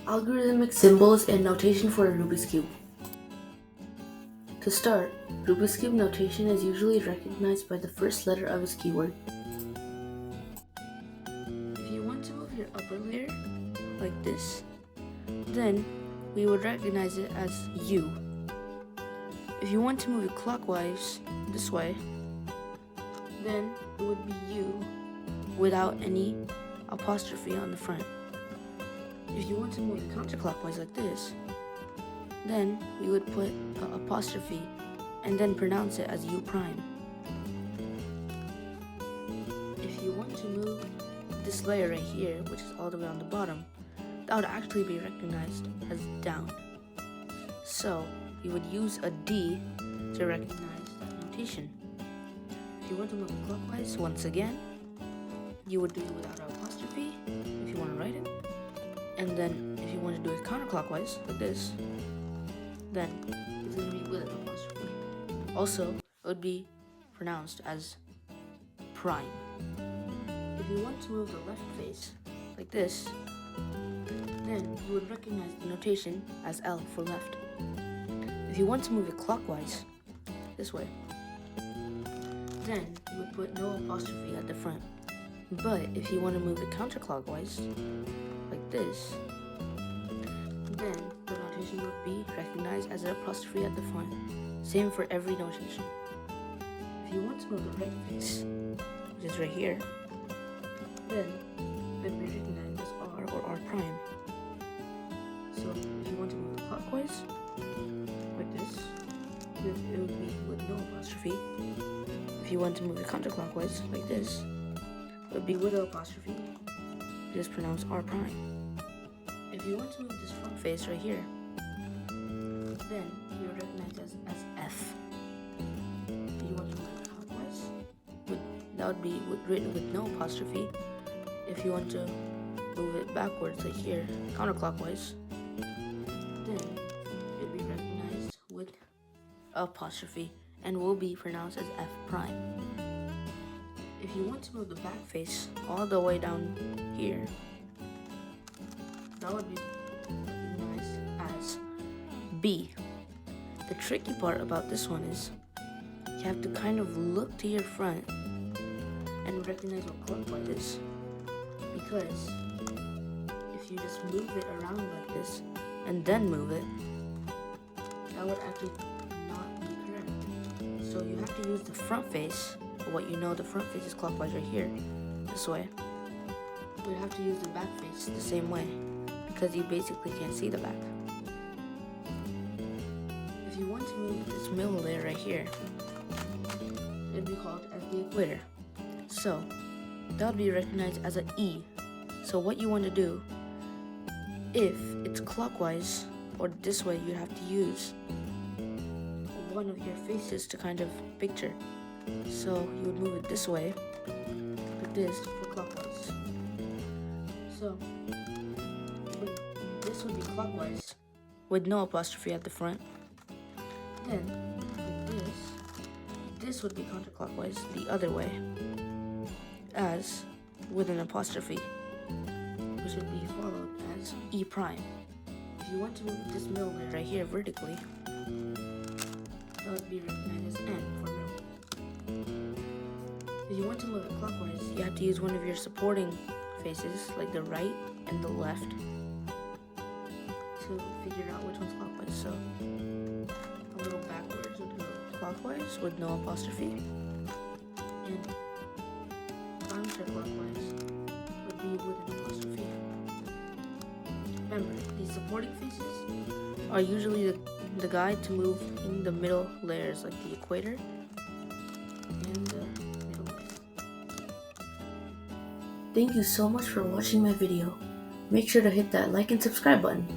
Algorithmic symbols and notation for a Rubik's Cube. To start, Rubik's Cube notation is usually recognized by the first letter of its keyword. If you want to move your upper layer, like this, then we would recognize it as U. If you want to move it clockwise, this way, then it would be U without any apostrophe on the front. If you want to move it counterclockwise like this, then we would put an apostrophe and then pronounce it as U prime. If you want to move this layer right here, which is all the way on the bottom, that would actually be recognized as down. So we would use a D to recognize that notation. If you want to move it clockwise, once again, you would do it without an apostrophe if you want to write it. And then if you want to do it counterclockwise, like this, then it's going to be with an apostrophe. Also, it would be pronounced as prime. If you want to move the left face, like this, then you would recognize the notation as L for left. If you want to move it clockwise, this way, then you would put no apostrophe at the front. But if you want to move it counterclockwise, like this, then the notation would be recognized as an apostrophe at the front. Same for every notation. If you want to move the right face, which is right here, then it would be recognized as R or R prime. So if you want to move it clockwise, like this, then it would be with no apostrophe. If you want to move it counterclockwise, like this, it would be with an apostrophe. Just pronounce R prime. If you want to move this front face right here, then you would recognize it as F. If you want to move it clockwise, that would be written with no apostrophe. If you want to move it backwards, like here, counterclockwise, then it would be recognized with apostrophe and will be pronounced as F prime. If you want to move the back face all the way down here, that would be recognized as B. The tricky part about this one is you have to kind of look to your front and recognize what clockwise is, because if you just move it around like this and then move it, that would actually not be correct. So you have to use the front face. What you know, the front face is clockwise right here, this way. You have to use the back face the same way, because you basically can't see the back. If you want to move this middle layer right here, it'd be called as the equator. So that would be recognized as an E. So what you want to do, if it's clockwise or this way, you have to use one of your faces to kind of picture. So you would move it this way, like this, for clockwise. So this would be clockwise with no apostrophe at the front. Then like this would be counterclockwise the other way, as with an apostrophe, which would be followed as E prime. If you want to move this middle layer right here vertically, that would be recognized as N for middle. If you want to move it clockwise, you have to use one of your supporting faces, like the right and the left, to figure out which one's clockwise. So a little backwards would go clockwise with no apostrophe, and counterclockwise would be with an apostrophe. Remember, these supporting faces are usually the guide to move in the middle layers, like the equator and the middle layer. Thank you so much for watching my video. Make sure to hit that like and subscribe button.